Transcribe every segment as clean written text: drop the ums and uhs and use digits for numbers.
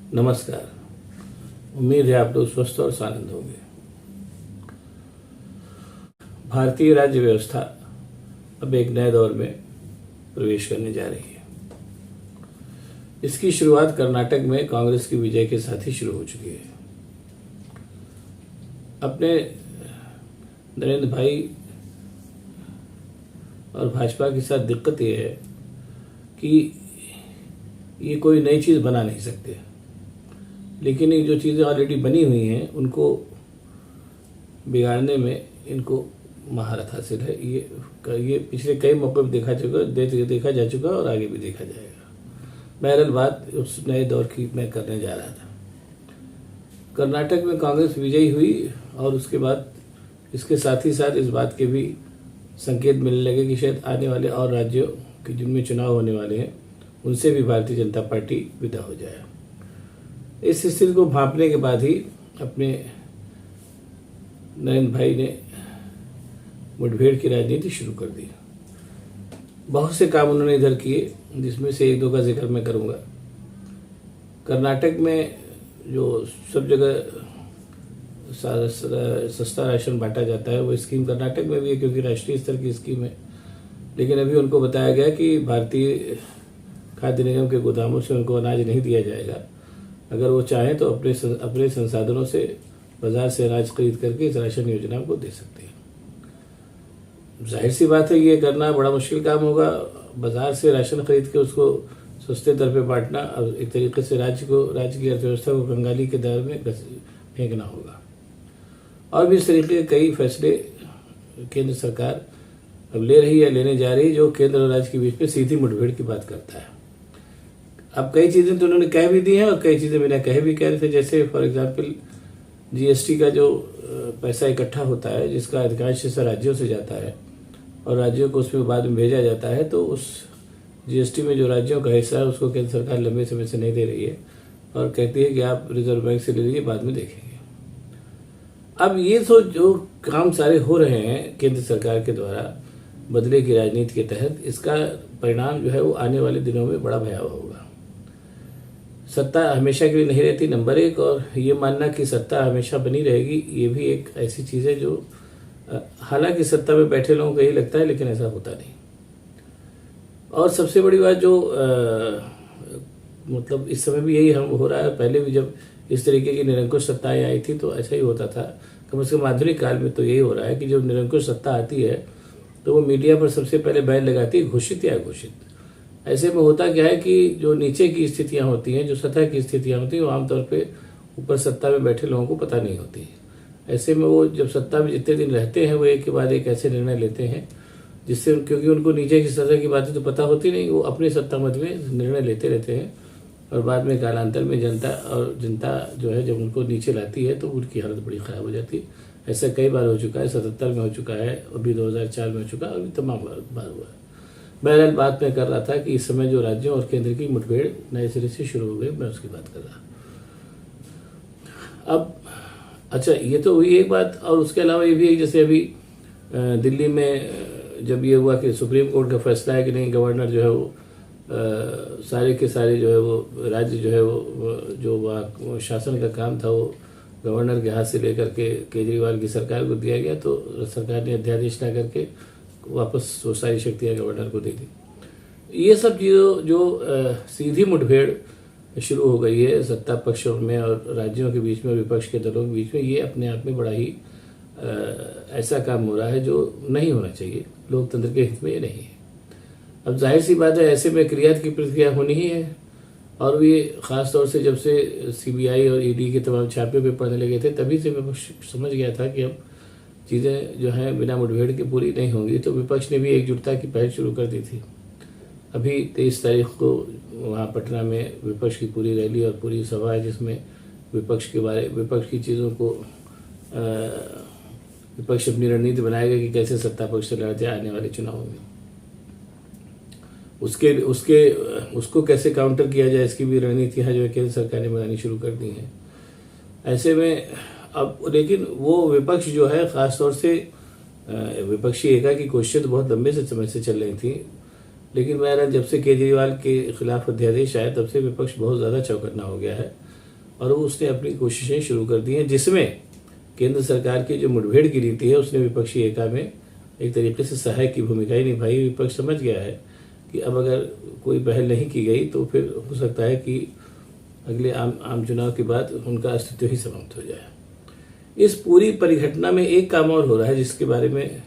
नमस्कार। उम्मीद है आप लोग स्वस्थ और आनंद होंगे। भारतीय राज्य व्यवस्था अब एक नए दौर में प्रवेश करने जा रही है। इसकी शुरुआत कर्नाटक में कांग्रेस की विजय के साथ ही शुरू हो चुकी है। अपने नरेंद्र भाई और भाजपा के साथ दिक्कत यह है कि ये कोई नई चीज़ बना नहीं सकते, लेकिन ये जो चीज़ें ऑलरेडी बनी हुई हैं उनको बिगाड़ने में इनको महारत हासिल है। ये पिछले कई मौक़ों पर देखा जा चुका और आगे भी देखा जाएगा। बहरहाल बात उस नए दौर की मैं करने जा रहा था। कर्नाटक में कांग्रेस विजयी हुई और उसके बाद इसके साथ ही साथ इस बात के भी संकेत मिलने लगे कि शायद आने वाले और राज्यों के जिनमें चुनाव होने वाले हैं उनसे भी भारतीय जनता पार्टी विदा हो जाए। इस स्थिति को भांपने के बाद ही अपने नरेंद्र भाई ने मुठभेड़ की राजनीति शुरू कर दी। बहुत से काम उन्होंने इधर किए, जिसमें से एक दो का जिक्र मैं करूंगा। कर्नाटक में जो सब जगह सस्ता राशन बांटा जाता है वो स्कीम कर्नाटक में भी है, क्योंकि राष्ट्रीय स्तर की स्कीम है। लेकिन अभी उनको बताया गया कि भारतीय खाद्य निगम के गोदामों से उनको अनाज नहीं दिया जाएगा। अगर वो चाहें तो अपने संसाधनों से बाजार से अनाज खरीद करके इस राशन योजना को दे सकते हैं। जाहिर सी बात है ये करना बड़ा मुश्किल काम होगा। बाजार से राशन खरीद के उसको सस्ते दर पे बांटना और एक तरीके से राज्य की अर्थव्यवस्था को कंगाली के दर में फेंकना होगा। और भी इस तरीके के कई फैसले केंद्र सरकार अब ले रही है, लेने जा रही है, जो केंद्र और राज्य के बीच में सीधी मुठभेड़ की बात करता है। अब कई चीज़ें तो उन्होंने कह भी दी हैं और कई चीज़ें बिना कहे भी कह रहे थे। जैसे फॉर एग्जांपल जीएसटी का जो पैसा इकट्ठा होता है, जिसका अधिकांश हिस्सा राज्यों से जाता है और राज्यों को उसमें बाद में भेजा जाता है, तो उस जीएसटी में जो राज्यों का हिस्सा है उसको केंद्र सरकार लंबे समय से नहीं दे रही है और कहती है कि आप रिजर्व बैंक से ले लीजिए, बाद में देखेंगे। अब ये तो जो काम सारे हो रहे हैं केंद्र सरकार के द्वारा बदले की राजनीति के तहत, इसका परिणाम जो है वो आने वाले दिनों में बड़ा भयावह होगा। सत्ता हमेशा के लिए नहीं रहती, नंबर एक, और ये मानना कि सत्ता हमेशा बनी रहेगी ये भी एक ऐसी चीज़ है जो हालांकि सत्ता में बैठे लोगों को यही लगता है, लेकिन ऐसा होता नहीं। और सबसे बड़ी बात जो मतलब इस समय भी यही हम हो रहा है, पहले भी जब इस तरीके की निरंकुश सत्ताएं आई थी तो ऐसा ही होता था। कम से कम आधुनिक काल में तो यही हो रहा है कि जब निरंकुश सत्ता आती है तो वो मीडिया पर सबसे पहले बैन लगाती है, घोषित या अघोषित। ऐसे में होता क्या है कि जो नीचे की स्थितियां होती हैं, जो सतह की स्थितियां होती हैं, वो आमतौर पे ऊपर सत्ता में बैठे लोगों को पता नहीं होती है। ऐसे में वो जब सत्ता में जितने दिन रहते हैं वो एक के बाद एक ऐसे निर्णय लेते हैं जिससे, क्योंकि उनको नीचे की सतह की बातें तो पता होती नहीं, वो अपनी सत्ता मत में निर्णय लेते रहते हैं और बाद में कालांतर में जनता जो है जब उनको नीचे लाती है तो उनकी हालत बड़ी ख़राब हो जाती है। ऐसा कई बार हो चुका है, 77 में हो चुका है, अभी 2004 में हो चुका है, अभी तमाम बार हुआ है। बहरहाल बात मैं कर रहा था कि इस समय जो राज्यों और केंद्र की मुठभेड़ नए सिरे से शुरू हो गई, मैं उसकी बात कर रहा। अब अच्छा, ये तो हुई एक बात, और उसके अलावा ये भी है जैसे अभी दिल्ली में जब ये हुआ कि सुप्रीम कोर्ट का फैसला है कि नहीं, गवर्नर जो है वो सारे के सारे जो है वो राज्य जो है वो जो वहाँ शासन का काम था वो गवर्नर के हाथ से लेकर के केजरीवाल की सरकार को दिया गया, तो सरकार ने अध्यादेश ला करके वापस वो सारी शक्तियाँ गवर्नर को दे दी। ये सब चीज़ों जो सीधी मुठभेड़ शुरू हो गई है सत्ता पक्ष में और राज्यों के बीच में, विपक्ष के दलों के बीच में, ये अपने आप में बड़ा ही ऐसा काम हो रहा है जो नहीं होना चाहिए। लोकतंत्र के हित में ये नहीं है। अब जाहिर सी बात है ऐसे में क्रिया की प्रतिक्रिया होनी ही है, और ये ख़ास तौर से जब से सीबीआई और ईडी के तमाम छापे पे पड़ने लगे थे, तभी से विपक्ष समझ गया था कि अब चीज़ें जो हैं बिना मुठभेड़ के पूरी नहीं होंगी। तो विपक्ष ने भी एकजुटता की पहल शुरू कर दी थी। अभी 23 तारीख को वहाँ पटना में विपक्ष की पूरी रैली और पूरी सभा है, जिसमें विपक्ष की चीज़ों को विपक्ष अपनी रणनीति बनाएगा कि कैसे सत्ता पक्ष से लड़ते आने वाले चुनावों में, उसको कैसे काउंटर किया जाए, इसकी भी रणनीतियाँ जो है केंद्र सरकार ने बनानी शुरू कर दी हैं। ऐसे में अब लेकिन वो विपक्ष जो है ख़ास तौर से विपक्षी एकाकी कोशिशें तो बहुत लंबे से समय से चल रही थी, लेकिन मेरा जब से केजरीवाल के खिलाफ अध्यादेश आया तब से विपक्ष बहुत ज़्यादा चौकन्ना हो गया है। और वो उसने अपनी कोशिशें शुरू कर दी हैं, जिसमें केंद्र सरकार की जो मुठभेड़ की नीति है उसने विपक्षी एकता में एक तरीके से सहायक की भूमिका ही निभाई। विपक्ष समझ गया है कि अब अगर कोई पहल नहीं की गई तो फिर हो सकता है कि अगले आम चुनाव के बाद उनका अस्तित्व ही समाप्त हो जाए। इस पूरी परिघटना में एक काम और हो रहा है जिसके बारे में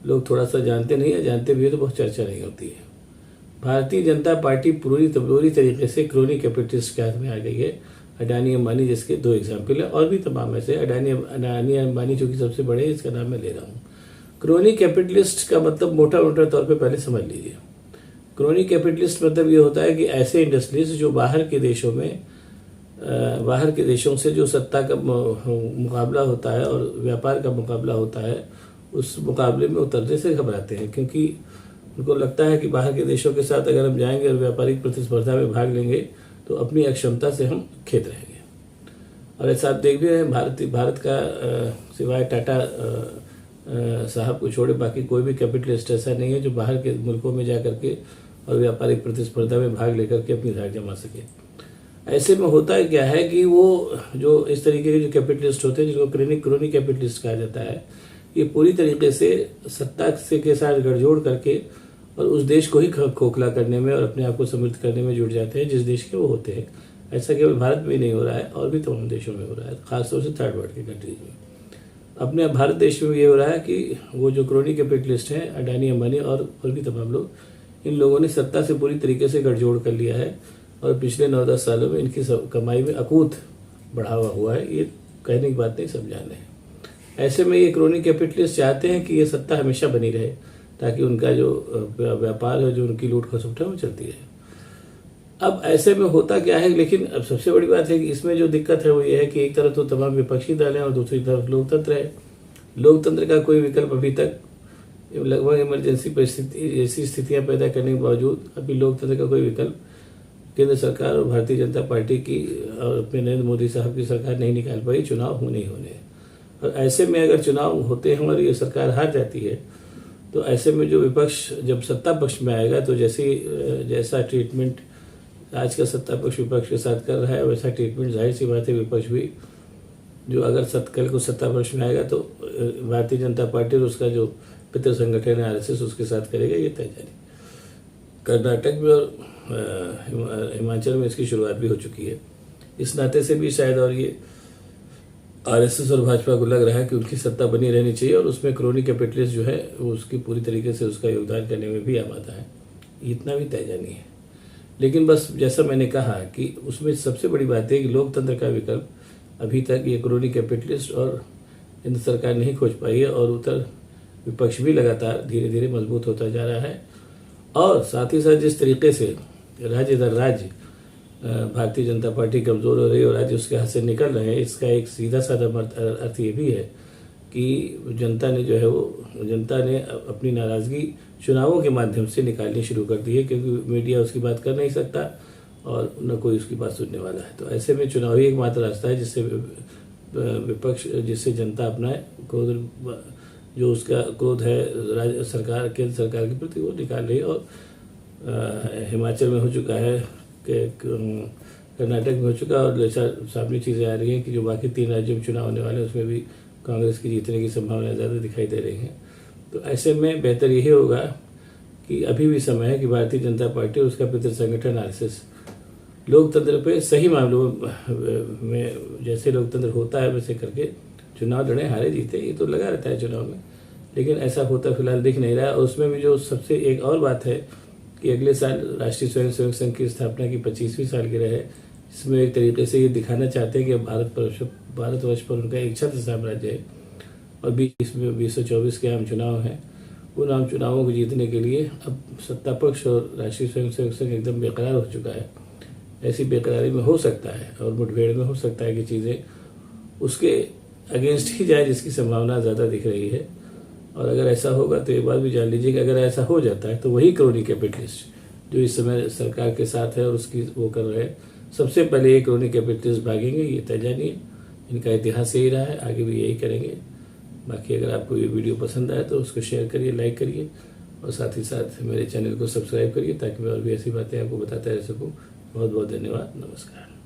लोग थोड़ा सा जानते नहीं है, जानते भी है तो बहुत चर्चा नहीं होती है। भारतीय जनता पार्टी पूरी तरीके से क्रोनी कैपिटलिस्ट के हाथ में आ गई है। अडानी अंबानी जिसके 2 एग्जाम्पल है, और भी तमाम ऐसे। अडानी अंबानी जो कि सबसे बड़े, इसका नाम मैं ले रहा हूँ। क्रोनी कैपिटलिस्ट का मतलब मोटा तौर पे पहले समझ लीजिए। क्रोनी कैपिटलिस्ट मतलब ये होता है कि ऐसे इंडस्ट्रीज जो बाहर के देशों से जो सत्ता का मुकाबला होता है और व्यापार का मुकाबला होता है, उस मुकाबले में उतरने से घबराते हैं, क्योंकि उनको लगता है कि बाहर के देशों के साथ अगर हम जाएंगे और व्यापारिक प्रतिस्पर्धा में भाग लेंगे तो अपनी अक्षमता से हम खेत रहेंगे। और ऐसा आप देख भी रहे हैं, भारत का सिवाय टाटा साहब को छोड़े बाकी कोई भी कैपिटलिस्ट ऐसा नहीं है जो बाहर के मुल्कों में जा करके और व्यापारिक प्रतिस्पर्धा में भाग लेकर के अपनी धाक जमा सके। ऐसे में होता है क्या है कि वो जो इस तरीके के जो कैपिटलिस्ट होते हैं, जिनको क्रोनी कैपिटलिस्ट कहा जाता है, ये पूरी तरीके से सत्ता के साथ गठजोड़ करके और उस देश को ही खोखला करने में और अपने आप को समृद्ध करने में जुट जाते हैं जिस देश के वो होते हैं। ऐसा केवल भारत में ही नहीं हो रहा है, और भी तमाम देशों में हो रहा है, खासतौर से थर्ड वर्ल्ड के कंट्रीज में। अपने भारत देश में भी ये हो रहा है कि वो जो क्रोनी कैपिटलिस्ट हैं, अडानी अंबानी और भी तमाम लोग, इन लोगों ने सत्ता से पूरी तरीके से गठजोड़ कर लिया है और पिछले 9-10 सालों में इनकी कमाई में अकूत बढ़ावा हुआ है। ये कहने की बात नहीं, सब जाने हैं। ऐसे में ये क्रोनी कैपिटलिस्ट चाहते हैं कि ये सत्ता हमेशा बनी रहे, ताकि उनका जो व्यापार है, जो उनकी लूट खसुट है, वो चलती रहे। अब ऐसे में होता क्या है, लेकिन अब सबसे बड़ी बात है कि इसमें जो दिक्कत है वो ये है कि एक तरफ तो तमाम विपक्षी दल हैं और दूसरी तरफ लोकतंत्र है। लोकतंत्र का कोई विकल्प अभी तक, लगभग इमरजेंसी परिस्थिति ऐसी स्थितियां पैदा करने के बावजूद अभी लोकतंत्र का कोई विकल्प केंद्र सरकार और भारतीय जनता पार्टी की और अपने नरेंद्र मोदी साहब की सरकार नहीं निकाल पाई। चुनाव होने ही होने। और ऐसे में अगर चुनाव होते हैं और ये सरकार हार जाती है तो ऐसे में जो विपक्ष जब सत्ता पक्ष में आएगा तो जैसा ट्रीटमेंट आज का सत्ता पक्ष विपक्ष के साथ कर रहा है, वैसा ट्रीटमेंट जाहिर सी बात है विपक्ष भी जो अगर कल को सत्ता पक्ष में आएगा तो भारतीय जनता पार्टी और उसका जो पितृ संगठन है आरएसएस उसके साथ करेगा, ये तय जारी। कर्नाटक में और हिमाचल में इसकी शुरुआत भी हो चुकी है। इस नाते से भी शायद और ये आरएसएस और भाजपा को लग रहा है कि उनकी सत्ता बनी रहनी चाहिए और उसमें क्रोनी कैपिटलिस्ट जो है वो उसकी पूरी तरीके से उसका योगदान करने में भी आमादा है। इतना भी तय जानी है। लेकिन बस जैसा मैंने कहा कि उसमें सबसे बड़ी बात है कि लोकतंत्र का विकल्प अभी तक ये क्रोनी कैपिटलिस्ट और केंद्र सरकार नहीं खोज पाई है और उत्तर विपक्ष भी लगातार धीरे धीरे मजबूत होता जा रहा है। और साथ ही साथ जिस तरीके से राज्य दर राज्य भारतीय जनता पार्टी कमज़ोर हो रही है और राज्य उसके हाथ से निकल रहे हैं, इसका एक सीधा साधा अर्थ ये भी है कि जनता ने अपनी नाराज़गी चुनावों के माध्यम से निकालनी शुरू कर दी है, क्योंकि मीडिया उसकी बात कर नहीं सकता और न कोई उसकी बात सुनने वाला है। तो ऐसे में चुनाव ही एकमात्र रास्ता है जिससे जनता अपना क्रोध, जो उसका क्रोध है केंद्र सरकार के प्रति, वो निकाल रही है। और हिमाचल में हो चुका है, कर्नाटक में हो चुका है और सामने चीज़ें आ रही हैं कि जो बाकी 3 राज्यों में चुनाव होने वाले हैं उसमें भी कांग्रेस की जीतने की संभावना ज़्यादा दिखाई दे रही हैं। तो ऐसे में बेहतर यही होगा कि अभी भी समय है कि भारतीय जनता पार्टी और उसका पितृ संगठन आरएसएस लोकतंत्र पे सही मामलों में जैसे लोकतंत्र होता है वैसे करके चुनाव लड़े, हारे जीते, ये तो लगा रहता है चुनाव में। लेकिन ऐसा होता फिलहाल दिख नहीं रहा है। और उसमें भी जो सबसे एक और बात है कि अगले साल राष्ट्रीय स्वयंसेवक संघ की स्थापना की 25वीं सालगिरह है। इसमें एक तरीके से ये दिखाना चाहते हैं कि भारतवर्ष पर उनका एक छत्र साम्राज्य है और 2024 के आम चुनाव हैं। उन आम चुनावों को जीतने के लिए अब सत्ता पक्ष और राष्ट्रीय स्वयंसेवक संघ एकदम बेकरार हो चुका है। ऐसी बेकरारी में हो सकता है और मुठभेड़ में हो सकता है कि चीज़ें उसके अगेंस्ट ही जाए, जिसकी संभावना ज़्यादा दिख रही है। और अगर ऐसा होगा तो एक बात भी जान लीजिए कि अगर ऐसा हो जाता है तो वही क्रोनी कैपिटलिस्ट जो इस समय सरकार के साथ है और उसकी वो कर रहे हैं, सबसे पहले ये क्रोनी कैपिटलिस्ट भागेंगे, ये तय जानी है। इनका इतिहास यही रहा है, आगे भी यही करेंगे। बाकी अगर आपको ये वीडियो पसंद आए तो उसको शेयर करिए, लाइक करिए और साथ ही साथ मेरे चैनल को सब्सक्राइब करिए ताकि मैं और भी ऐसी बातें आपको बताता रह सकूँ। बहुत बहुत धन्यवाद। नमस्कार।